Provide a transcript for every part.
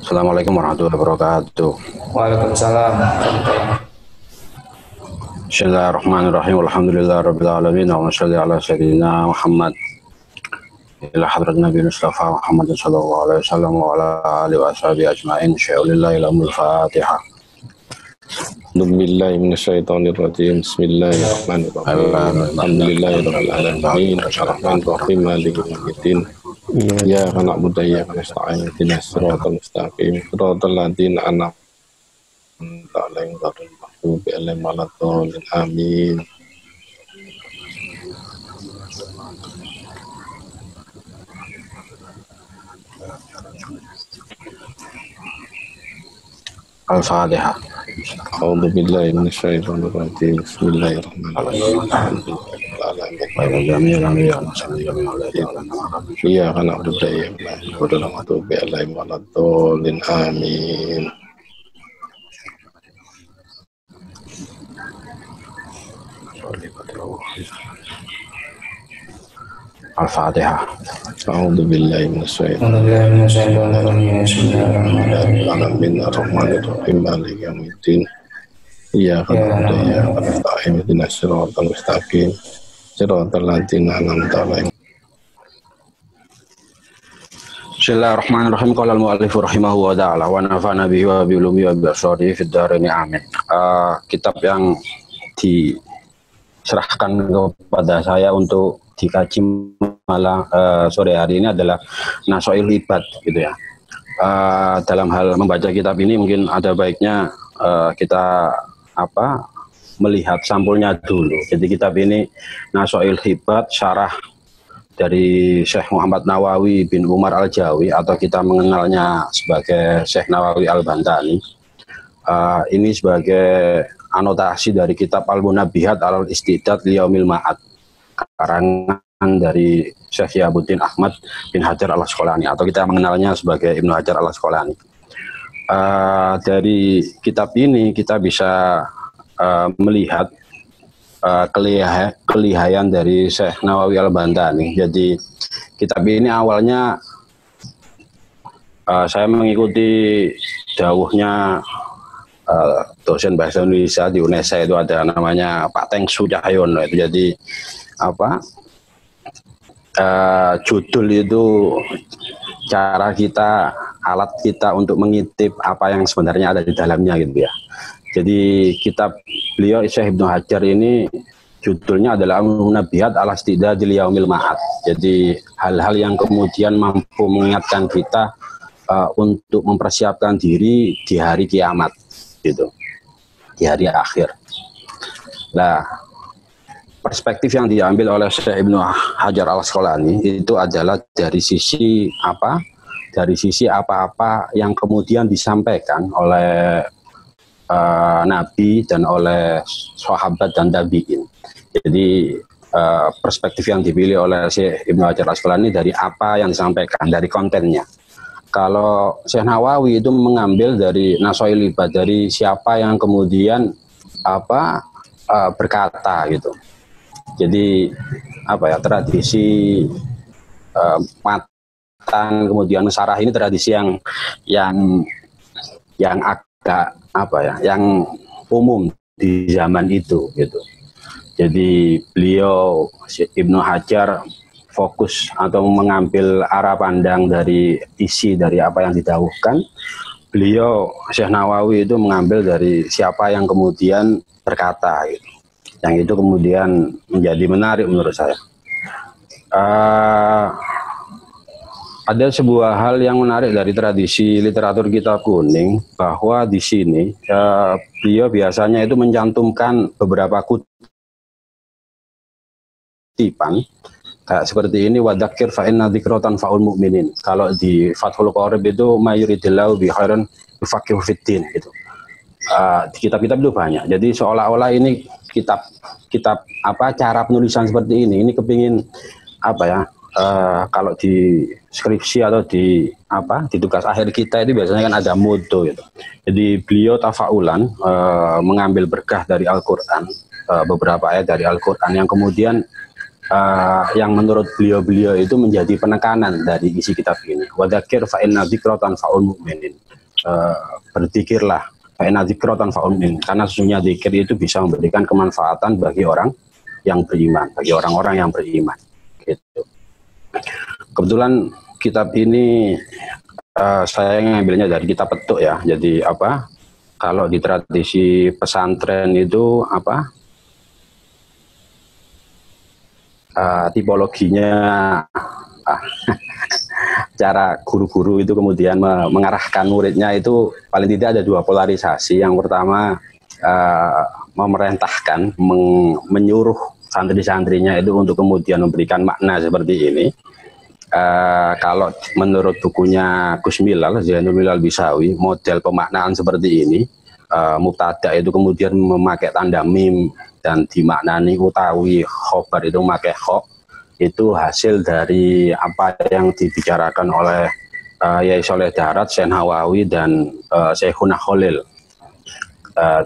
Assalamualaikum warahmatullahi wabarakatuh. Waalaikumsalam. Bismillahirrahmanirrahim. Alhamdulillahirabbil alamin. Wa shalli ala sayyidina Muhammad ila hadrat Nabi Mustafa Muhammad sallallahu alaihi wasallam wa ala alihi washabihi ajmain. Sya'ulillahi lamul Fatihah. Billahi minasyaitonir rajim. Bismillahirrahmanirrahim. Alhamdulillahirabbil alamin. Arrahmanir rahim. Maliki yaumiddin. Iyyaka na'budu wa iyyaka nasta'in. Ihdinas siratal mustaqim. Siratal ladzina an'amta 'alaihim ghairil maghdubi 'alaihim waladdallin. Amin. Al-Fatihah. A'udzu billahi minasyaitonir rajim. Bismillahirrahmanirrahim. Iyyaka na'budu wa iyyaka nasta'in. Waladdallin. Amin. Al-Fatihah. A'udzu billahi minasyaitonir rajim. Arrahmanir rahim. Maliki yaumiddin. Iyyaka na'budu wa iyyaka nasta'in. Ihdinas siratal mustaqim. Siratal ladzina an'amta 'alaihim. Bismillahirrahmanirrahim. Qala al-mu'allif rahimahu wa ta'ala wa nafa'ana bihi wa bi ulumi wa bi asrarihi fid dharain amin. Kitab yang diserahkan kepada saya untuk dikaji malam sore hari ini adalah Nasoil Ibad gitu ya. Dalam hal membaca kitab ini mungkin ada baiknya kita melihat sampulnya dulu. Jadi kitab ini Nasoil Ibad, syarah dari Syekh Muhammad Nawawi bin Umar Al-Jawi atau kita mengenalnya sebagai Syekh Nawawi Al-Bantani. Ini sebagai anotasi dari kitab Al-Munabbihat Al-Istidad Liyaumil Ma'ad, karangan dari Syekh Syihabuddin Ahmad bin Hajar Al-Asqalani atau kita mengenalnya sebagai Ibnu Hajar Al-Asqalani. Dari kitab ini kita bisa melihat kelihayan dari Syekh Nawawi Al-Bantani. Jadi kitab ini awalnya saya mengikuti dawuhnya dosen bahasa Indonesia di UNESA, itu ada namanya Pak Tengsu Cahyono. Itu jadi judul itu cara kita, alat kita untuk mengintip apa yang sebenarnya ada di dalamnya gitu ya. Jadi kitab beliau Syekh Ibnu Hajar ini judulnya adalah Al-Munabbihat Al-Istidad Liyaumil Ma'ad. Jadi hal-hal yang kemudian mampu mengingatkan kita untuk mempersiapkan diri di hari kiamat gitu, di hari akhir. Nah, perspektif yang diambil oleh Syekh Ibnu Hajar Al-Asqalani itu adalah dari sisi apa? Dari sisi apa-apa yang kemudian disampaikan oleh Nabi dan oleh sahabat dan tabi'in. Jadi perspektif yang dipilih oleh Syekh Ibnu Hajar Al-Asqalani dari apa yang disampaikan, dari kontennya. Kalau Syekh Nawawi itu mengambil dari Nasoil Ibad, dari siapa yang kemudian berkata gitu. Jadi tradisi matan kemudian syarah ini tradisi yang agak yang umum di zaman itu gitu. Jadi beliau Ibnu Hajar fokus atau mengambil arah pandang dari isi dari apa yang didawuhkan. Beliau Syekh Nawawi itu mengambil dari siapa yang kemudian berkata gitu. Yang itu kemudian menjadi menarik menurut saya. Ada sebuah hal yang menarik dari tradisi literatur kitab kuning, bahwa di sini beliau biasanya itu mencantumkan beberapa kutipan kayak seperti ini, wadzakir fa inna dzikra tanfa'ul mu'minin. Kalau di Fathul Qorib itu mayuridillahu bi khairan yufaqihu fiddin gitu. Di kitab-kitab itu banyak. Jadi seolah-olah ini kitab cara penulisan seperti ini kepingin kalau di skripsi atau di tugas akhir kita itu biasanya kan ada motto gitu. Jadi beliau tafaulan mengambil berkah dari Al-Qur'an, beberapa ayat dari Al-Qur'an yang kemudian yang menurut beliau itu menjadi penekanan dari isi kitab ini. Wadzakir fa inna dzikra tanfa'ul mu'minin. Berzikirlah fa inna dzikra tanfa'ul mu'minin, karena sesungguhnya zikir itu bisa memberikan kemanfaatan bagi orang yang beriman, bagi orang-orang yang beriman. Gitu. Kebetulan kitab ini saya ngambilnya dari kitab Petuk ya. Jadi kalau di tradisi pesantren itu tipologinya cara guru-guru itu kemudian mengarahkan muridnya itu paling tidak ada dua polarisasi. Yang pertama memerintahkan, menyuruh santri-santrinya itu untuk kemudian memberikan makna seperti ini. Kalau menurut bukunya Gus Milal, Zainul Milal Bisawi, model pemaknaan seperti ini, mubtada itu kemudian memakai tanda mim dan dimaknani utawi khobar itu memakai kho, itu hasil dari apa yang dibicarakan oleh Yai Soleh Darat, Syekh Nawawi dan Syekhuna Khalil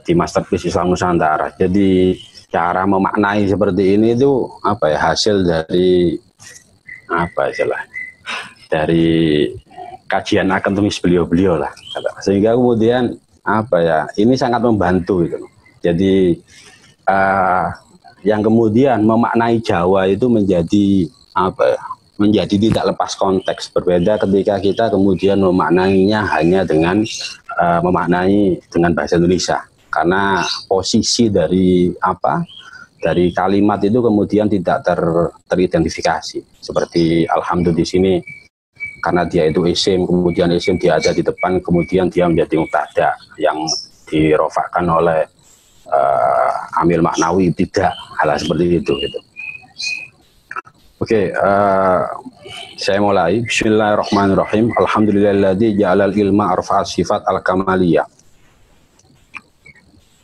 di Masterpiece Islam Nusantara. Jadi cara memaknai seperti ini itu hasil dari dari kajian akademis beliau-beliau lah, sehingga kemudian ini sangat membantu gitu. Jadi yang kemudian memaknai Jawa itu menjadi menjadi tidak lepas konteks. Berbeda ketika kita kemudian memaknainya hanya dengan memaknai dengan bahasa Indonesia, karena posisi dari dari kalimat itu kemudian tidak teridentifikasi. Seperti alhamdulillah di sini, karena dia itu isim, kemudian isim dia ada di depan, kemudian dia menjadi mubtada yang dirofakkan oleh amil maknawi, tidak hal seperti itu gitu. Oke, saya mulai. Bismillahirrahmanirrahim. Alhamdulillahilladzi ja'alal ilma arfa'a sifat al-kamaliyah.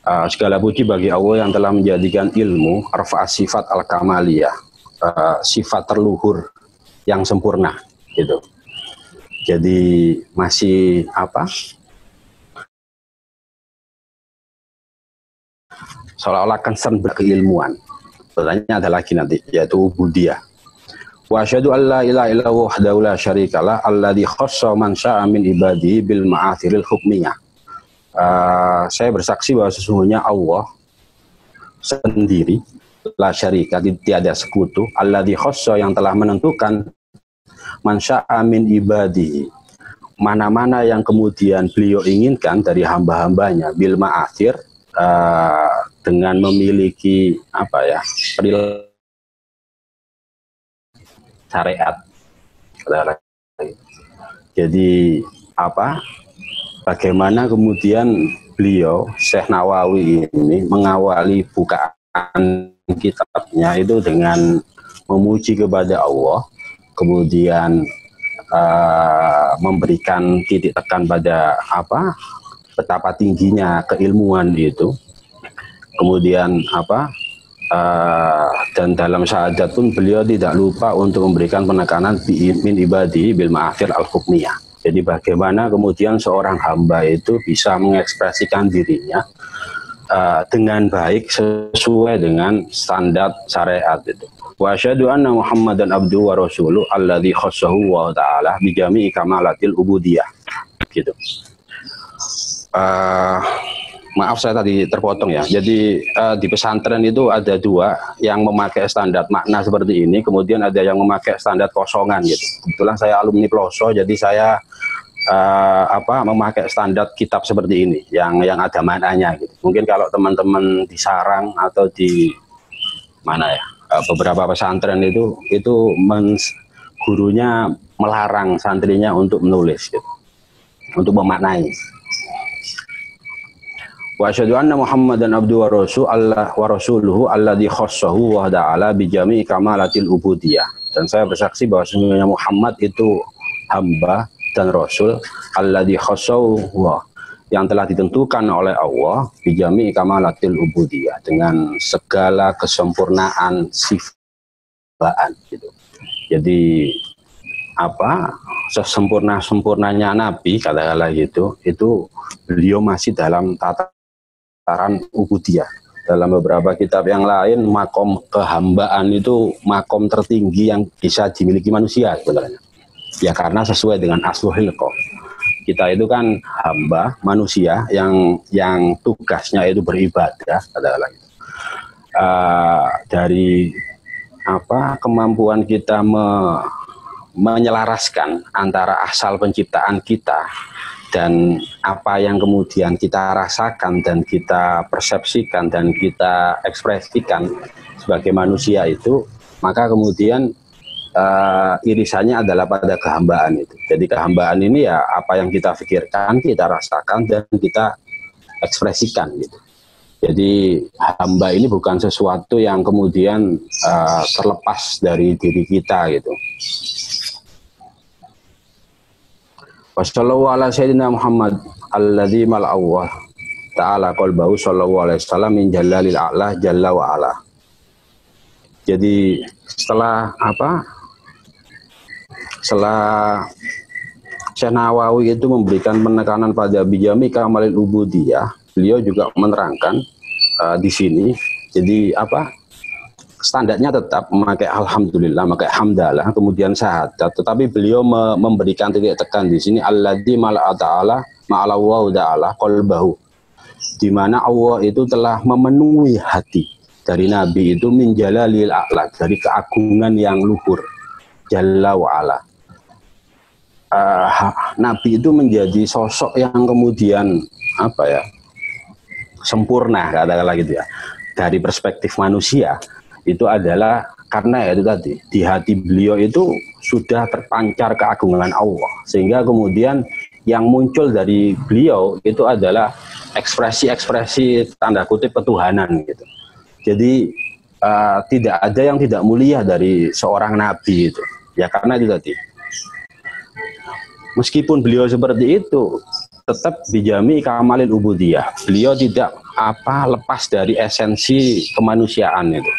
Segala puji bagi Allah yang telah menjadikan ilmu arfa'a sifat al-kamaliyah, sifat terluhur yang sempurna gitu. Jadi masih seolah-olah concern keilmuan. Sebenarnya ada lagi nanti, yaitu ubudiyah. Wa asyhadu an la ilaha illallah wahdahu la syarikalah alladzi khassa man syaa'a min ibadihi bil ma'athiril hukmiyah. Saya bersaksi bahwa sesungguhnya Allah sendiri, la syarika, tiada sekutu, alladzi khassa, yang telah menentukan man syaa'a min ibadihi, mana-mana yang kemudian beliau inginkan dari hamba-hambanya, bil ma'athir, dengan memiliki syariat. Jadi bagaimana kemudian beliau Syekh Nawawi ini mengawali bukaan kitabnya itu dengan memuji kepada Allah, kemudian memberikan titik tekan pada betapa tingginya keilmuan itu, kemudian dan dalam syahadat pun beliau tidak lupa untuk memberikan penekanan min ibadi bil ma'athir al-hukmiyah. Jadi bagaimana kemudian seorang hamba itu bisa mengekspresikan dirinya dengan baik sesuai dengan standar syariat itu. Wa asyhadu anna Muhammadan abduhu wa rasuluhu alladzi khassahu wa ta'ala bi jami'i kamalatil ubudiyah. Gitu. Maaf saya tadi terpotong ya. Jadi di pesantren itu ada dua yang memakai standar makna seperti ini, kemudian ada yang memakai standar kosongan gitu. Kebetulan saya alumni Ploso, jadi saya memakai standar kitab seperti ini yang ada maknanya gitu. Mungkin kalau teman-teman di sarang atau di mana ya, beberapa pesantren itu gurunya melarang santrinya untuk menulis gitu, untuk memaknai. Wa asyhadu anna Muhammadan abduhu wa rasuluhu alladzi khassahu wa ta'ala bi jami'i kamalatil ubudiyah. Dan saya bersaksi bahwa sesungguhnya Muhammad itu hamba dan rasul alladzi khassahu, yang telah ditentukan oleh Allah bi jami'i kamalatil ubudiyah, dengan segala kesempurnaan sifat gitu. Jadi sesempurna-sempurnanya Nabi, katakanlah gitu, itu beliau masih dalam tataran ubudiyah, dalam beberapa kitab yang lain, makom kehambaan itu makom tertinggi yang bisa dimiliki manusia sebenarnya. Ya karena sesuai dengan aslul khilqah. Kita itu kan hamba manusia yang tugasnya itu beribadah, katakanlah. Dari kemampuan kita menyelaraskan antara asal penciptaan kita dan apa yang kemudian kita rasakan dan kita persepsikan dan kita ekspresikan sebagai manusia itu, maka kemudian irisannya adalah pada kehambaan itu. Jadi kehambaan ini ya apa yang kita pikirkan, kita rasakan dan kita ekspresikan gitu. Jadi hamba ini bukan sesuatu yang kemudian terlepas dari diri kita gitu. Wassallallahu ala sayyidina Muhammad alladzi mal'awah ta'ala qalbahu sallallahu alaihi wasallam min jalalil a'la jalla wa ala. Jadi setelah Syekh Nawawi itu memberikan penekanan pada bijami kamalil ubudiyah, beliau juga menerangkan di sini. Jadi standarnya tetap memakai alhamdulillah, memakai hamdalah, kemudian syahadat. Tetapi beliau memberikan titik tekan di sini alladzi mala'a ta'ala ma'allahu ta'ala qalbahu. Di mana Allah itu telah memenuhi hati dari Nabi itu min jalalil a'la, dari keagungan yang luhur, jalla wa ala. Nabi itu menjadi sosok yang kemudian sempurna, katakanlah gitu ya. Dari perspektif manusia itu adalah karena itu tadi di hati beliau itu sudah terpancar keagungan Allah, sehingga kemudian yang muncul dari beliau itu adalah ekspresi-ekspresi tanda kutip ketuhanan gitu. Jadi tidak ada yang tidak mulia dari seorang nabi itu. Ya karena itu tadi. Meskipun beliau seperti itu, tetap bijami kamalil ubudiyah. Beliau tidak lepas dari esensi kemanusiaan itu.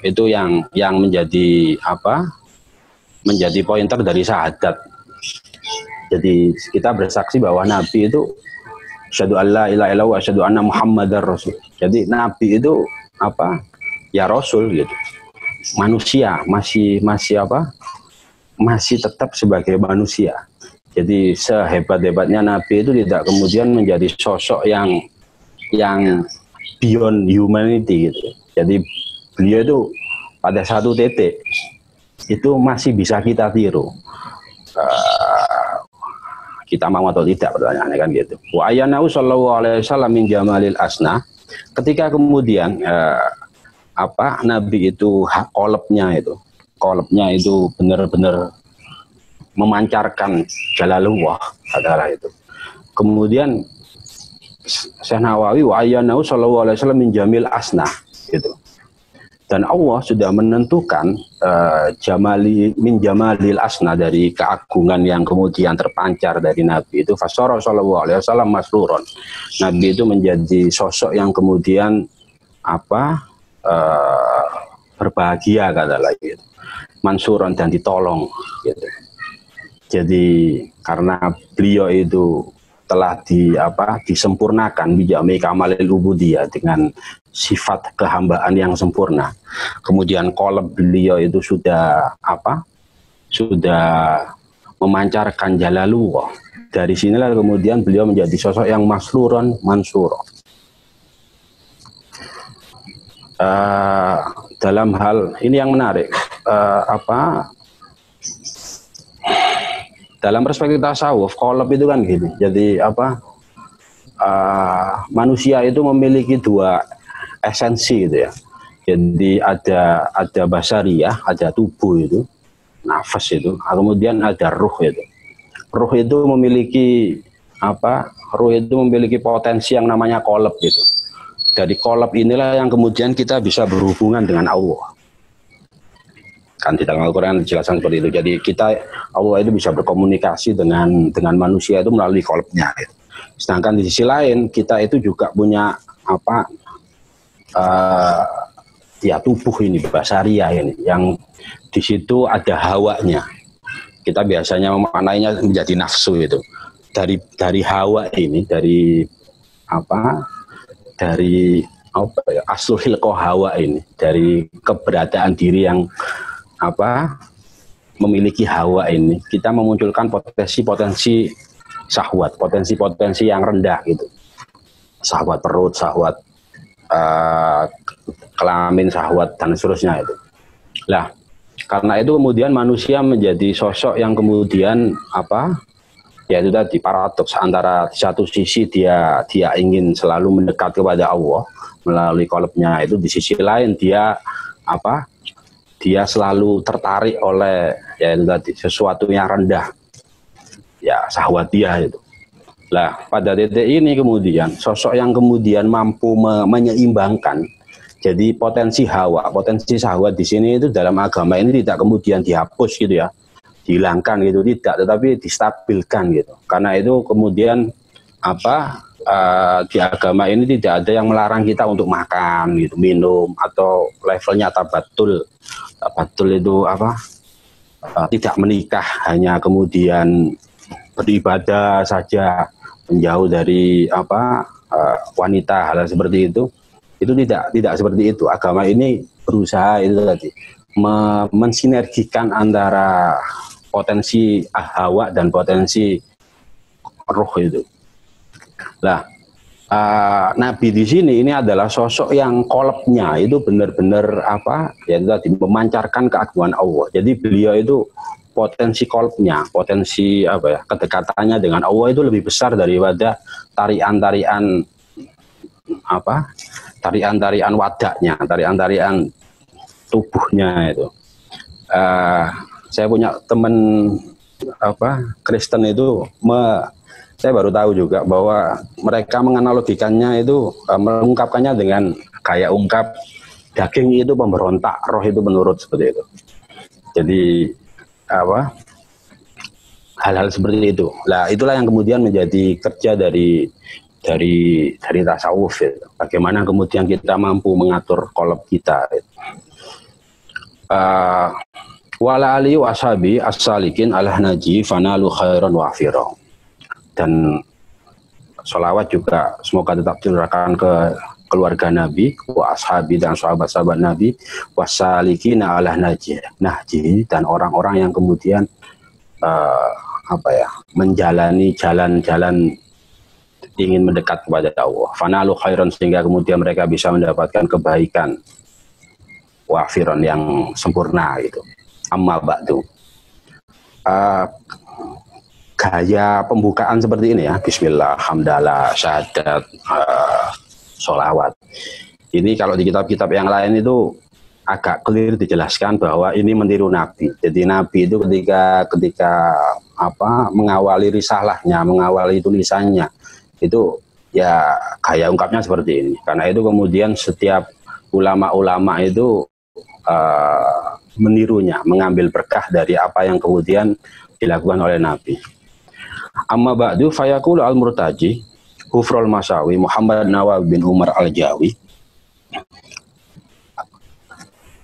Itu yang menjadi menjadi pointer dari syahadat. Jadi kita bersaksi bahwa Nabi itu asyhadu alla ilaha illallah wa asyhadu anna muhammadar rasul. Jadi Nabi itu ya rasul gitu. Manusia masih tetap sebagai manusia. Jadi sehebat-hebatnya Nabi itu tidak kemudian menjadi sosok yang beyond humanity gitu. Jadi beliau itu pada satu titik itu masih bisa kita tiru. Kita mau atau tidak, pertanyaannya kan gitu. Wa ayyanahu sallallahu alaihi wasallam min jamalil asna. Ketika kemudian Nabi itu kolabnya itu benar-benar memancarkan jalalullah, adalah itu. Kemudian Syekh Nawawi wa ayyanahu sallallahu alaihi wasallam min jamil asna gitu. Dan Allah sudah menentukan min jamalil asna, dari keagungan yang kemudian terpancar dari Nabi itu, fasara sallallahu alaihi wasallam masruron. Nabi itu menjadi sosok yang kemudian berbahagia, kata lagi gitu. Mansuron, dan ditolong gitu. Jadi karena beliau itu telah disempurnakan bijami kamalil ubudiyah dengan sifat kehambaan yang sempurna. Kemudian qalb beliau itu sudah memancarkan jalalullah. Dari sinilah kemudian beliau menjadi sosok yang masruron mansuro. Dalam hal ini yang menarik, dalam perspektif tasawuf, qalb itu kan gini. Jadi manusia itu memiliki dua esensi gitu ya. Jadi ada basariyah, ada tubuh itu, nafas itu, kemudian ada ruh itu. Ruh itu memiliki Ruh itu memiliki potensi yang namanya qalb gitu. Dari qalb inilah yang kemudian kita bisa berhubungan dengan Allah. Kan di dalam Al-Quran dijelaskan seperti itu. Jadi Allah itu bisa berkomunikasi dengan manusia itu melalui qalbnya. Gitu. Sedangkan di sisi lain kita itu juga punya tubuh ini, basariyah ini, yang di situ ada hawanya. Kita biasanya memaknainya menjadi nafsu itu. Dari hawa ini, dari apa ya, aslul hilqah hawa ini, dari keberadaan diri yang apa memiliki hawa ini, kita memunculkan potensi-potensi syahwat, potensi-potensi yang rendah gitu. Syahwat perut, syahwat kelamin, syahwat dan seterusnya itu. Lah, karena itu kemudian manusia menjadi sosok yang kemudian apa? Ya itu tadi paradoks antara di satu sisi dia ingin selalu mendekat kepada Allah melalui qalbnya itu, di sisi lain dia apa? Dia selalu tertarik oleh ya itu tadi sesuatu yang rendah. Ya syahwat dia itu. Lah, pada titik ini kemudian sosok yang kemudian mampu menyeimbangkan. Jadi potensi hawa, potensi syahwat di sini itu dalam agama ini tidak kemudian dihapus gitu ya, dihilangkan gitu, tidak, tetapi distabilkan gitu. Karena itu kemudian apa di agama ini tidak ada yang melarang kita untuk makan gitu, minum atau levelnya tabatul. Tabatul itu apa? Tidak menikah, hanya kemudian beribadah saja, menjauh dari apa wanita, hal seperti itu tidak seperti itu. Agama ini berusaha itu tadi mensinergikan antara potensi hawa dan potensi roh itu. Nah, Nabi di sini ini adalah sosok yang kolabnya itu benar-benar apa ya itu tadi memancarkan keagungan Allah. Jadi beliau itu potensi kolbnya, potensi apa ya, kedekatannya dengan Allah itu lebih besar daripada tarian-tarian apa, tarian-tarian wadaknya, tarian-tarian tubuhnya itu. Saya punya teman apa Kristen itu, saya baru tahu juga bahwa mereka menganalogikannya itu, mengungkapkannya dengan kayak ungkap daging itu pemberontak, roh itu menurut, seperti itu. Jadi apa hal-hal seperti itu. Lah itulah yang kemudian menjadi kerja dari tasawuf itu. Bagaimana kemudian kita mampu mengatur qalb kita. Wala ali washabi as-salikin ala naji fanalu khairan wa afira. Dan sholawat juga semoga tetap diturunkan ke keluarga Nabi, wa ashabi dan sahabat-sahabat Nabi, wasalikina ala nahji dan orang-orang yang kemudian apa ya, menjalani jalan-jalan ingin mendekat kepada Allah. Fanalu khairan, sehingga kemudian mereka bisa mendapatkan kebaikan, wafiron yang sempurna gitu. Amma ba'du. Gaya pembukaan seperti ini ya, bismillah, hamdalah, syahadat, sholawat. Ini kalau di kitab-kitab yang lain itu agak clear dijelaskan bahwa ini meniru Nabi. Jadi Nabi itu ketika apa mengawali risalahnya, mengawali tulisannya, itu ya gaya ungkapnya seperti ini. Karena itu kemudian setiap ulama-ulama itu menirunya, mengambil berkah dari apa yang kemudian dilakukan oleh Nabi. Amma ba'du fayaqulu al-murtaji Hufrul Masawi Muhammad Nawawi bin Umar Al-Jawi.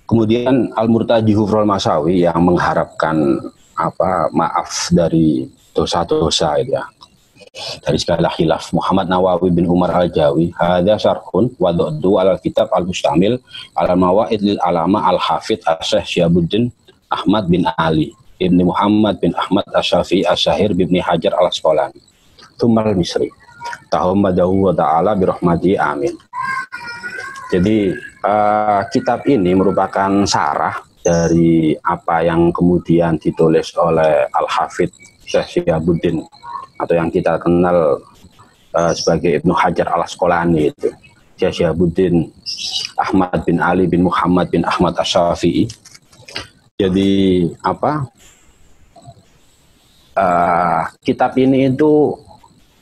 Kemudian Al-Murtaji Hufrul Masawi yang mengharapkan apa maaf dari dosa-dosa itu ya, dari segala khilaf. Muhammad Nawawi bin Umar Al-Jawi, hadza syarhun wa du'du al-kitab al-mustamil ala mawaid lil alama al-hafidh Asy-Syaikh Syihabuddin Ahmad bin Ali Ibni Muhammad bin Ahmad Asy-Syafi'i Asy-Syahir bin Hajar Al-Asqalani Tumal Misri Tahammadahu wa ta'ala birahmati amin. Jadi kitab ini merupakan sarah dari apa yang kemudian ditulis oleh Al-Hafidh Syekh Syihabuddin atau yang kita kenal sebagai Ibnu Hajar Al-Asqalani itu. Syekh Syihabuddin Ahmad bin Ali bin Muhammad bin Ahmad Asy-Syafi'i. Jadi apa? Kitab ini itu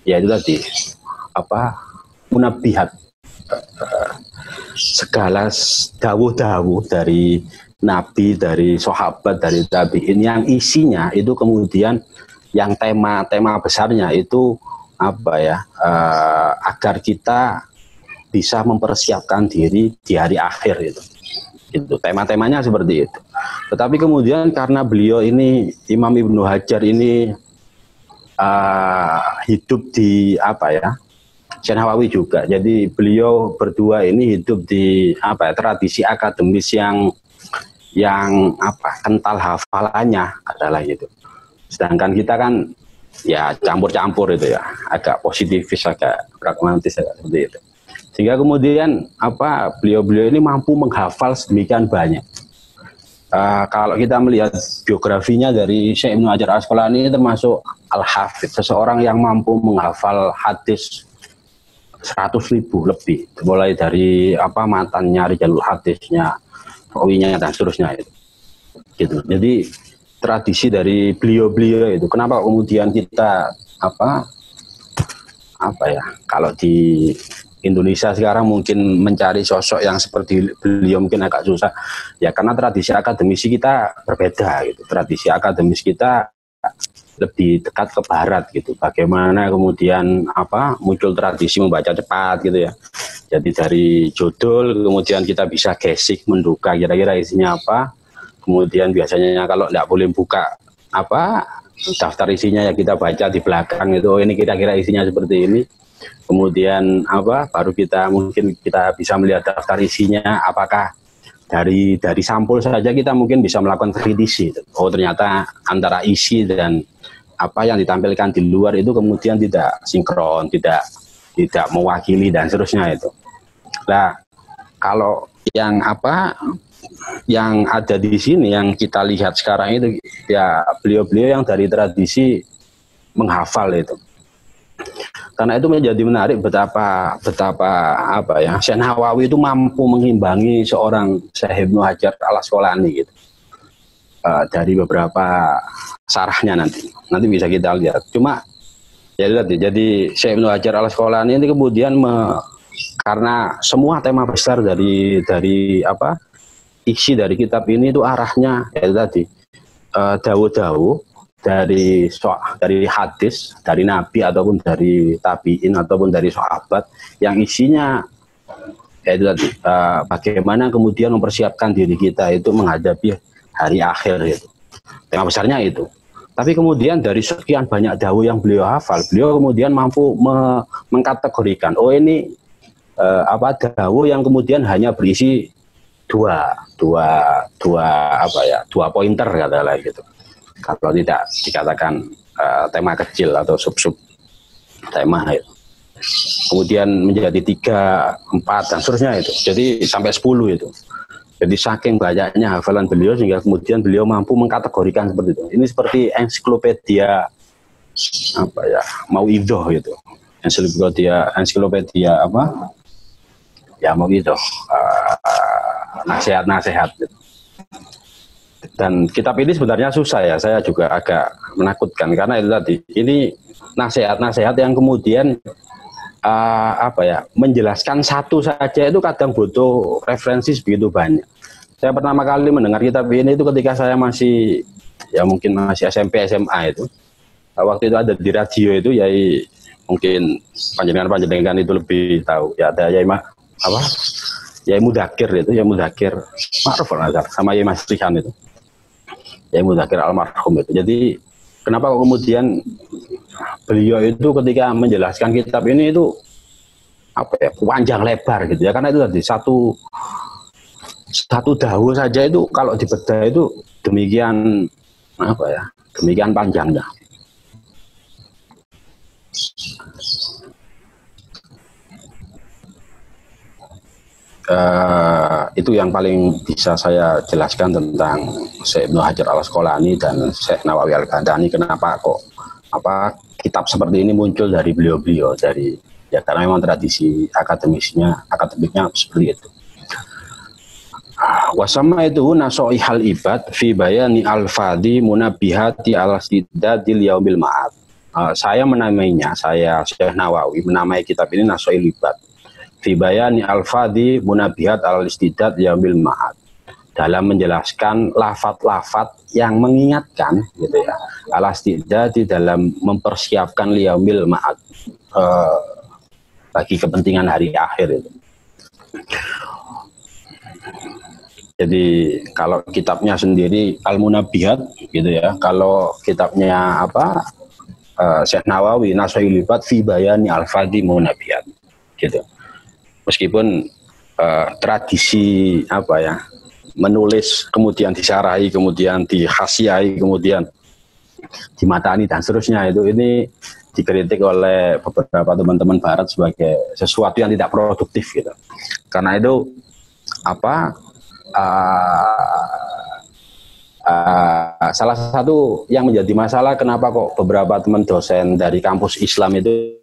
ya itu tadi apa munabihat segala dawuh-dawuh dari Nabi, dari sahabat, dari tabi'in yang isinya itu kemudian yang tema besarnya itu apa ya, agar kita bisa mempersiapkan diri di hari akhir itu tema-temanya seperti itu. Tetapi kemudian karena beliau ini Imam Ibnu Hajar ini hidup di apa ya, Syekh Nawawi juga. Jadi beliau berdua ini hidup di tradisi akademis yang kental hafalannya adalah gitu. Sedangkan kita kan ya campur-campur itu ya, agak positifis, agak pragmatis seperti itu. Sehingga kemudian beliau-beliau ini mampu menghafal sedemikian banyak. Kalau kita melihat biografinya dari Syekh Ibnu Hajar Al-Asqalani ini termasuk Al-Hafidz, seseorang yang mampu menghafal hadis 100.000 lebih, mulai dari matannya, rijalul hadisnya, rawinya dan seterusnya itu. Gitu. Jadi tradisi dari beliau-beliau itu, kenapa kemudian kita kalau di Indonesia sekarang mungkin mencari sosok yang seperti beliau mungkin agak susah ya, karena tradisi akademisi kita berbeda gitu. Tradisi akademis kita lebih dekat ke barat gitu. Bagaimana kemudian muncul tradisi membaca cepat gitu ya. Jadi dari judul kemudian kita bisa gesik, menduga kira-kira isinya apa. Kemudian biasanya kalau tidak boleh buka daftar isinya ya kita baca di belakang itu, oh ini kira-kira isinya seperti ini. Kemudian baru kita bisa melihat daftar isinya, apakah dari sampul saja kita mungkin bisa melakukan kritisi. Oh ternyata antara isi dan apa yang ditampilkan di luar itu kemudian tidak sinkron, tidak mewakili dan seterusnya itu. Nah, kalau yang yang ada di sini yang kita lihat sekarang itu ya beliau-beliau yang dari tradisi menghafal itu. Karena itu menjadi menarik betapa Syekh Nawawi itu mampu mengimbangi seorang Syekh Ibnu Hajar Al-Asqalani gitu. Dari beberapa sarahnya nanti bisa kita lihat. Cuma ya lihat, jadi Syekh Ibnu Hajar Al-Asqalani ini kemudian karena semua tema besar dari isi dari kitab ini itu arahnya ya tadi dawuh-dawuh dari hadis dari Nabi ataupun dari tabiin ataupun dari sahabat yang isinya ya itu tadi bagaimana kemudian mempersiapkan diri kita itu menghadapi hari akhir itu. Tema besarnya itu. Tapi kemudian dari sekian banyak dawuh yang beliau hafal, beliau kemudian mampu mengkategorikan, oh ini dawuh yang kemudian hanya berisi dua pointer katakanlah gitu. Kalau tidak dikatakan tema kecil atau sub tema itu. Kemudian menjadi 3, 4 dan seterusnya itu. Jadi sampai 10 itu. Jadi saking banyaknya hafalan beliau sehingga kemudian beliau mampu mengkategorikan seperti itu. Ini seperti ensiklopedia Mauidhah gitu. Ensiklopedia Mauidhah. Nasihat-nasihat gitu. Dan kitab ini sebenarnya susah ya, saya juga agak menakutkan karena itu tadi, ini nasihat-nasihat yang kemudian menjelaskan satu saja itu kadang butuh referensi begitu banyak. Saya pertama kali mendengar kitab ini itu ketika saya masih SMP SMA itu. Waktu itu ada di radio itu ya, mungkin panjenengan itu lebih tahu ya, ada Yai Mudakir itu, Yai Mudakir Ma'ruf Al-Azhar sama Yai Mas Rihan itu. Yai Mudakir almarhum itu. Jadi kenapa kok kemudian beliau itu ketika menjelaskan kitab ini itu panjang lebar gitu ya, karena itu tadi satu dawuh saja itu kalau dibedah itu demikian panjangnya. Itu yang paling bisa saya jelaskan tentang Syekh Ibnu Hajar Al-Asqalani dan Syekh Nawawi Al-Kanthani. Kenapa kok kitab seperti ini muncul dari beliau-beliau, karena memang tradisi akademiknya seperti itu. Wasama itu nasoihal ibad fi bayani al-fadhi munabihati al-sidadil yaumil ma'ad. Saya Syekh Nawawi menamai kitab ini nasoihal ibad fi bayani al-fadhi munabihat al-istidad yaumil ma'ad, dalam menjelaskan lafat-lafat yang mengingatkan gitu ya, al-istidad di dalam mempersiapkan yaumil ma'ad, bagi kepentingan hari akhir itu. Jadi kalau kitabnya sendiri al-munabihat gitu ya, kalau kitabnya Syekh Nawawi nasoihul ibad fi bayani al-fadhi munabihat. gitu. Meskipun tradisi apa ya, menulis kemudian disyarahi, kemudian dihasiai, kemudian dimatani dan seterusnya, itu ini dikritik oleh beberapa teman-teman Barat sebagai sesuatu yang tidak produktif gitu. Karena itu apa salah satu yang menjadi masalah kenapa kok beberapa teman dosen dari kampus Islam itu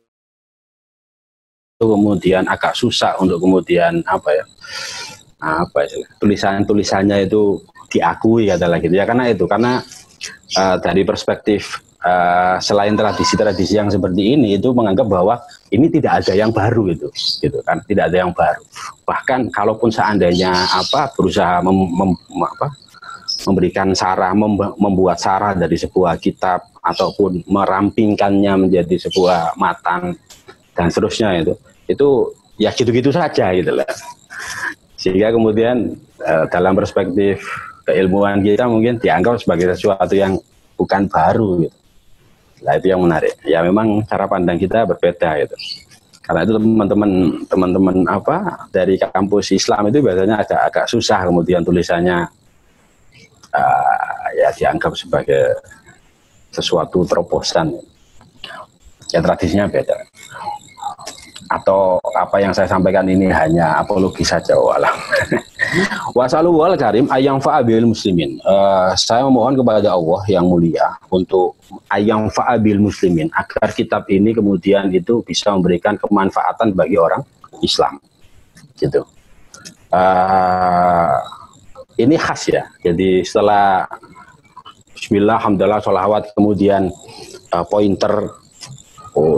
kemudian agak susah untuk kemudian tulisannya itu diakui katalah gitu ya, karena dari perspektif selain tradisi-tradisi yang seperti ini itu menganggap bahwa ini tidak ada yang baru gitu kan, tidak ada yang baru. Bahkan kalaupun seandainya berusaha memberikan sarah, membuat sarah dari sebuah kitab ataupun merampingkannya menjadi sebuah matan dan seterusnya, itu ya gitu-gitu saja gitu lah. Sehingga kemudian dalam perspektif keilmuan kita mungkin dianggap sebagai sesuatu yang bukan baru gitu. Nah itu yang menarik. Ya memang cara pandang kita berbeda gitu. Karena itu teman-teman dari kampus Islam itu biasanya agak susah kemudian tulisannya ya dianggap sebagai sesuatu terobosan. Ya tradisinya beda. Atau apa yang saya sampaikan ini hanya apologi saja, walau. Wasallallahu karim ayang fa'abil muslimin. Saya memohon kepada Allah yang mulia untuk ayang fa'abil muslimin, agar kitab ini kemudian itu bisa memberikan kemanfaatan bagi orang Islam. Gitu. Ini khas ya. Jadi setelah Bismillah, alhamdulillah, sholawat, kemudian pointer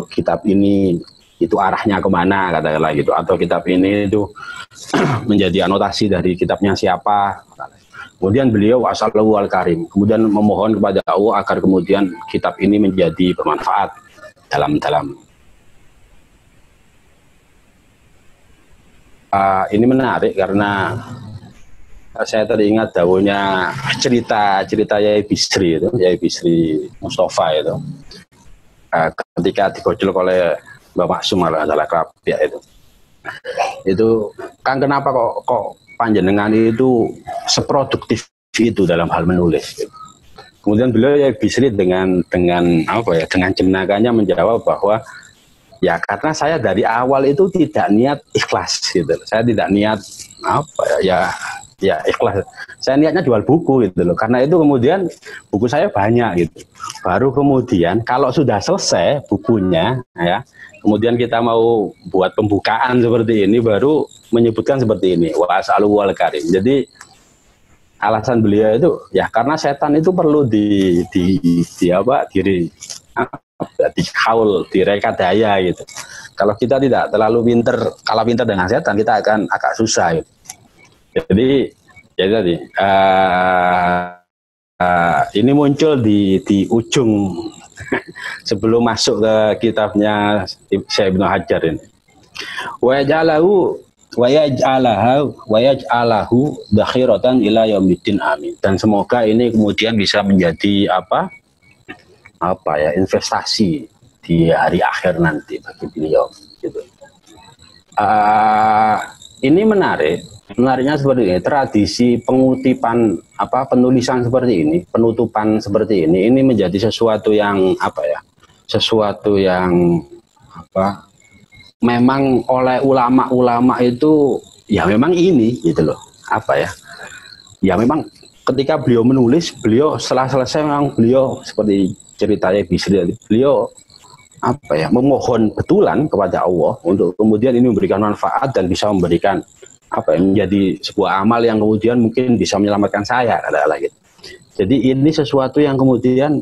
kitab ini itu arahnya kemana katakanlah gitu, atau kitab ini itu menjadi anotasi dari kitabnya siapa. Kemudian beliau wasallallahu al-karim kemudian memohon kepada Allah agar kemudian kitab ini menjadi bermanfaat dalam ini menarik karena saya teringat dawuhnya cerita Yai Bisri itu, Yai Bisri Mustafa itu, ketika digojlok oleh Bapak Sumar adalah Krapia itu kan kenapa kok panjenengan itu seproduktif itu dalam hal menulis gitu. Kemudian beliau ya Bisri dengan jenakanya menjawab bahwa ya karena saya dari awal itu tidak niat ikhlas gitu. Saya tidak niat ya ikhlas. Saya niatnya jual buku gitu loh. Karena itu kemudian buku saya banyak gitu. Baru kemudian kalau sudah selesai bukunya ya, kemudian kita mau buat pembukaan seperti ini, baru menyebutkan seperti ini, wa as'aluhu al-karim. Jadi alasan beliau itu ya karena setan itu perlu dihaul, direkadaya gitu. Kalau kita tidak terlalu kalah pinter dengan setan, kita akan agak susah gitu. Jadi ini muncul di ujung sebelum masuk ke kitabnya Syekh Ibnu Hajar ini. Wa yaj'alahu dakhiratan ila yaumiddin, amin. Dan semoga ini kemudian bisa menjadi investasi di hari akhir nanti bagi beliau gitu. Ini menariknya seperti ini, tradisi pengutipan penulisan seperti ini, penutupan seperti ini menjadi sesuatu yang memang oleh ulama-ulama itu ya memang ini gitu loh, ya memang ketika beliau menulis, beliau setelah selesai memang beliau seperti ceritanya Bisri, beliau memohon betulan kepada Allah untuk kemudian ini memberikan manfaat dan bisa memberikan menjadi sebuah amal yang kemudian mungkin bisa menyelamatkan saya katakanlah gitu. Jadi ini sesuatu yang kemudian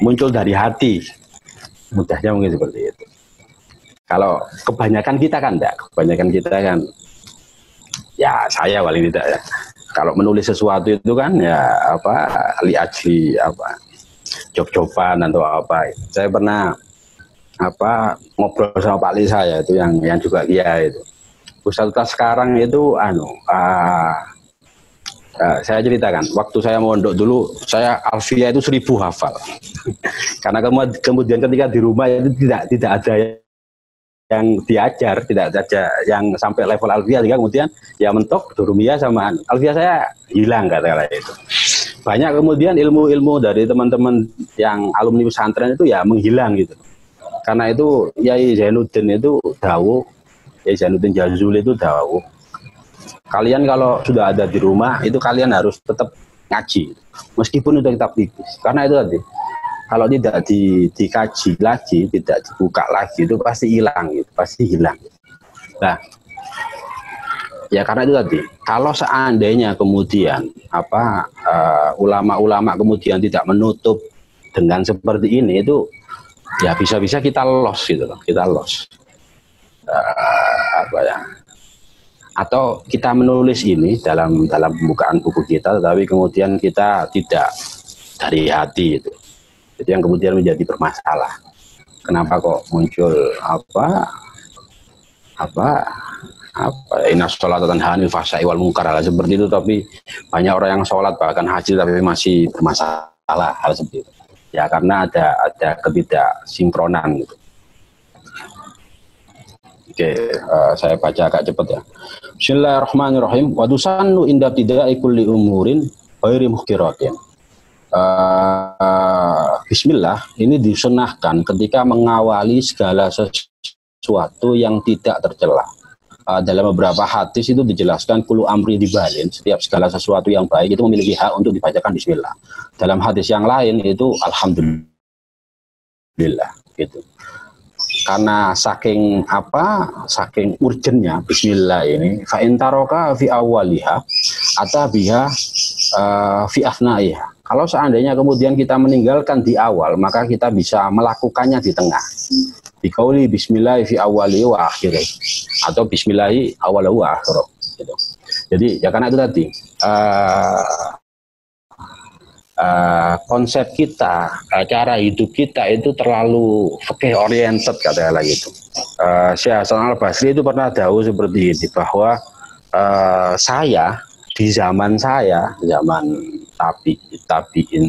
muncul dari hati, mudahnya mungkin seperti itu. Kalau kebanyakan kita kan enggak, ya saya paling tidak ya. Kalau menulis sesuatu itu kan ya liajli job-joban atau Saya pernah ngobrol sama Pak Li saya itu yang juga kiai itu. Ustaz sekarang itu saya ceritakan waktu saya mondok dulu, saya alfiyah itu 1000 hafal. Karena kemudian ketika di rumah itu tidak ada yang diajar, tidak saja yang sampai level alfiah, sehingga kemudian ya mentok durumiyah sama alfiah saya hilang kata-kata itu. Banyak kemudian ilmu-ilmu dari teman-teman yang alumni pesantren itu ya menghilang gitu. Karena itu Yai Zainuddin itu dawuh, Yai Zainuddin Jazuli itu dawuh, kalian kalau sudah ada di rumah itu kalian harus tetap ngaji, meskipun itu kitab tipis. Karena itu tadi, kalau tidak dikaji lagi, tidak dibuka lagi, itu pasti hilang, gitu, pasti hilang. Nah, ya karena itu tadi, kalau seandainya kemudian ulama-ulama kemudian tidak menutup dengan seperti ini, itu ya bisa-bisa kita lost gitu loh, kita lost. Atau kita menulis ini dalam pembukaan buku kita, tetapi kemudian kita tidak dari hati itu. Itu yang kemudian menjadi bermasalah. Kenapa kok muncul inna sholata tanha 'anil fahsya'i wal munkar, hal seperti itu, tapi banyak orang yang sholat bahkan haji tapi masih bermasalah hal seperti itu. Ya karena ada ketidaksinkronan gitu. Oke, saya baca agak cepat ya. Bismillahirrahmanirrahim. Wa tusannu inda ibtida'i kulli umurin ghairi muhkiratin. Bismillah ini disunahkan ketika mengawali segala sesuatu yang tidak tercela. Dalam beberapa hadis itu dijelaskan kullu amri dibalin, setiap segala sesuatu yang baik itu memiliki hak untuk dibacakan bismillah. Dalam hadis yang lain itu alhamdulillah gitu. Karena saking urgennya bismillah ini, fa in taraka fi awwaliha atabiha fi afnaiha. Kalau seandainya kemudian kita meninggalkan di awal, maka kita bisa melakukannya di tengah. Biqauli bismillah fi awwali wa akhirih, atau bismillahi awwalahu wa akhirih gitu. Jadi ya karena itu tadi konsep kita, cara hidup kita itu terlalu fikih oriented katanya lagi itu. Syekh Hasan Al-Basri itu pernah dawuh seperti ini, bahwa saya di zaman tabiin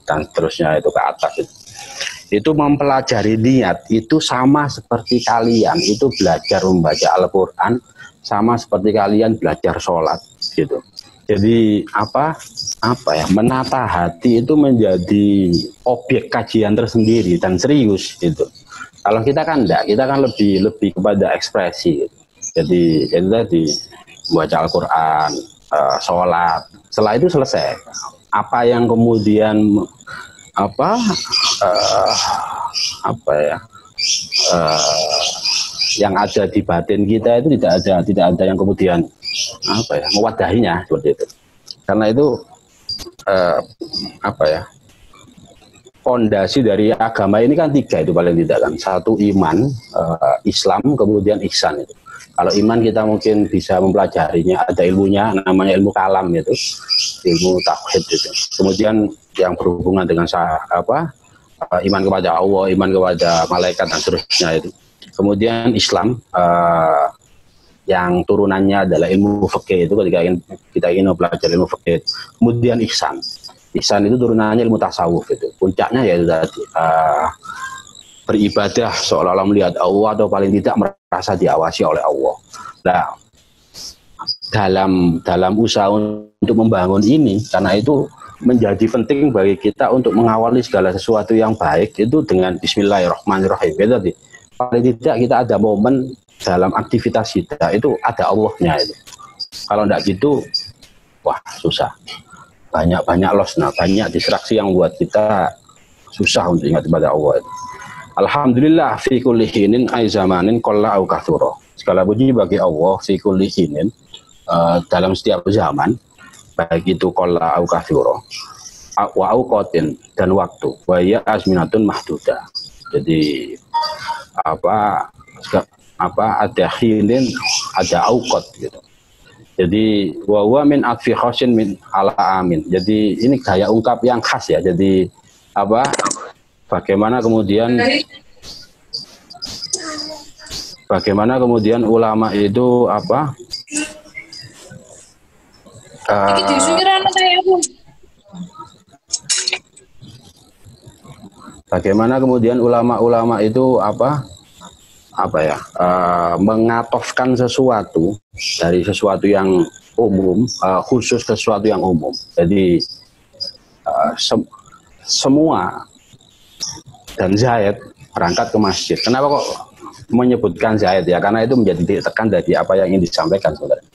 dan seterusnya itu ke atas itu mempelajari niat itu sama seperti kalian itu belajar membaca Al-Quran, sama seperti kalian belajar sholat gitu. Jadi menata hati itu menjadi objek kajian tersendiri dan serius gitu. Kalau kita kan enggak, kita kan lebih kepada ekspresi gitu. Jadi tadi membaca Al-Quran, sholat, setelah itu selesai. Apa yang kemudian yang ada di batin kita itu tidak ada yang kemudian mewadahinya seperti itu. Karena itu fondasi dari agama ini kan 3 itu paling tidak kan. 1 iman, Islam, kemudian ihsan itu. Kalau iman kita mungkin bisa mempelajarinya, ada ilmunya, namanya ilmu kalam itu, ilmu tauhid itu. Kemudian yang berhubungan dengan iman kepada Allah, iman kepada malaikat dan seterusnya itu. Kemudian Islam yang turunannya adalah ilmu fikih itu, ketika kita ingin mempelajari ilmu fikih. Kemudian ihsan itu turunannya ilmu tasawuf itu. Puncaknya yaitu tadi beribadah seolah-olah melihat Allah atau paling tidak merasa diawasi oleh Allah. Nah, dalam usaha untuk membangun ini, karena itu menjadi penting bagi kita untuk mengawali segala sesuatu yang baik itu dengan Bismillahirrahmanirrahim. Jadi paling tidak kita ada momen dalam aktivitas kita itu ada Allahnya itu. Kalau enggak gitu, wah susah. Banyak loss, banyak distraksi yang buat kita susah untuk ingat kepada Allah itu. Alhamdulillah fi kulli hinin ay zamanin qalla au kathura. Segala puji bagi Allah fi kulli hinin, dalam setiap zaman, baik itu qalla au kathura, wa auqatin dan waktu, wa ya azminatun mahdudah. Jadi ada hinin, ada auqat gitu. Jadi wa huwa min atfi khasin min ala amin. Jadi ini gaya ungkap yang khas ya. Jadi bagaimana kemudian ulama itu bagaimana kemudian ulama-ulama itu mengatofkan sesuatu dari sesuatu yang umum khusus ke sesuatu yang umum. Jadi semua dan Zaid berangkat ke masjid. Kenapa kok menyebutkan Zaid ya? Karena itu menjadi tekan dari apa yang ingin disampaikan sebenarnya.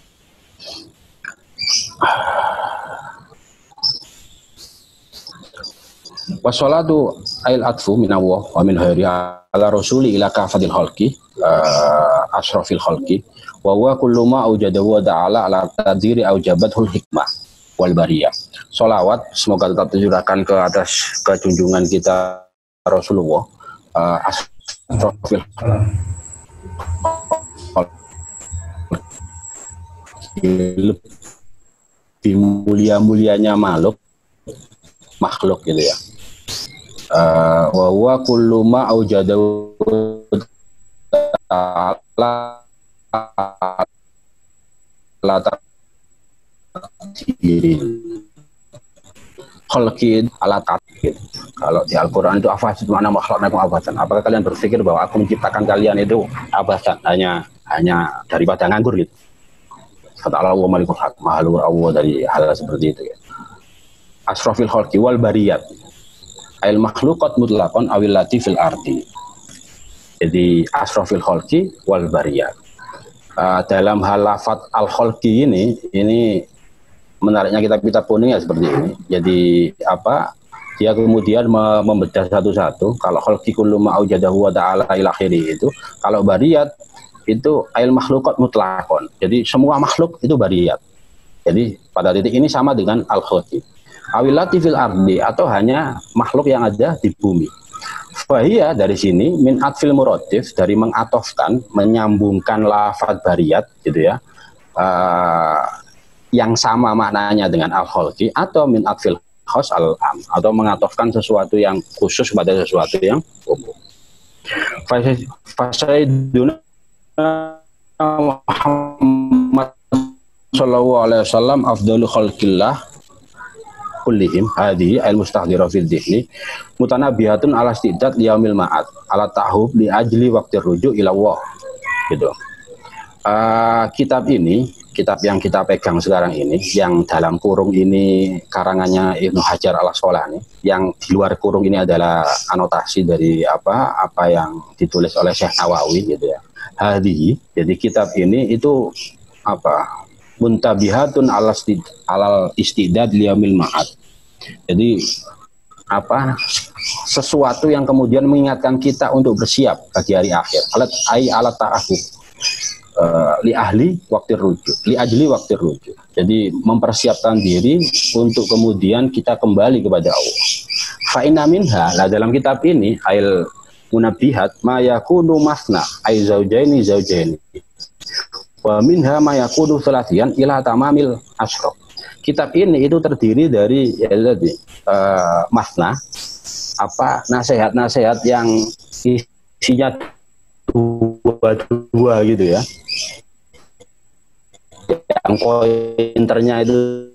Wassalatu ail atfu min Allah wa min khairi ala rasuli ila kafatil khalqi asrafil khalqi wa huwa kullu ma aujadahu wa ta'ala ala tadiri aujabatul hikmah wal bariyah. Sholawat semoga tetap tercurahkan ke atas kejunjungan kita Rasulullah asrafil lebih mulia-mulianya makhluk gitu ya. Wa huwa kullu ma aujadahu ta'ala la taqdirin khalqin ala taqdir. Kalau di Al-Qur'an itu afasid mana makhluknakum abadan. Apakah kalian berpikir bahwa aku menciptakan kalian itu abadan hanya daripada nganggur gitu. Kata Allah wa malikul haq, mahalur Allah dari hal seperti itu ya. Asrafil khalqi wal bariyat ail makhluqat mutlaqan awil latifil ardi. Jadi asrafil khalqi wal bariyat. Dalam hal lafaz al khalqi ini menariknya kitab-kitab kuning ya seperti ini. Jadi dia kemudian membedah satu-satu. Kalau khalqi kullu ma aujadahu wa ta'ala ila akhirih itu, kalau bariyat itu ail makhluqat mutlaqan. Jadi semua makhluk itu bariyat. Jadi pada titik ini sama dengan al khalqi. Awilati fil ardi atau hanya makhluk yang ada di bumi. Fahiyya dari sini min atfil muradif, dari mengatofkan, menyambungkan lafaz bariyat gitu ya, yang sama maknanya dengan al khalqi, atau min atfil khas al am, atau mengatofkan sesuatu yang khusus pada sesuatu yang umum. Fasaiduna Muhammad sallallahu alaihi wasallam afdalu khalqillah kullihim hadhihi al-mustahdhira fil dhihni mutanabihatun ala istidad liyaumil ma'ad ala ta'hub li ajli waqtir rujuk ila Allah gitu. Kitab yang kita pegang sekarang ini, yang dalam kurung ini karangannya Ibnu Hajar al-Asqalani, yang di luar kurung ini adalah anotasi dari apa yang ditulis oleh Syekh Nawawi gitu ya. Hadhihi, jadi kitab ini itu muntabihatun alal istidad liyaumil ma'ad. Jadi sesuatu yang kemudian mengingatkan kita untuk bersiap bagi hari akhir. Alat ta'ahub li ahli waktu rujuk, li ajli waktu rujuk. Jadi mempersiapkan diri untuk kemudian kita kembali kepada Allah. Fa inna minha, lah dalam kitab ini ail munabihat ma yakunu masna ay zaujaini wa minha ma yakunu thalathiyan ila tamamil asyraf. Kitab ini itu terdiri dari masna, nasihat-nasihat yang isinya dua gitu ya. Yang pointernya itu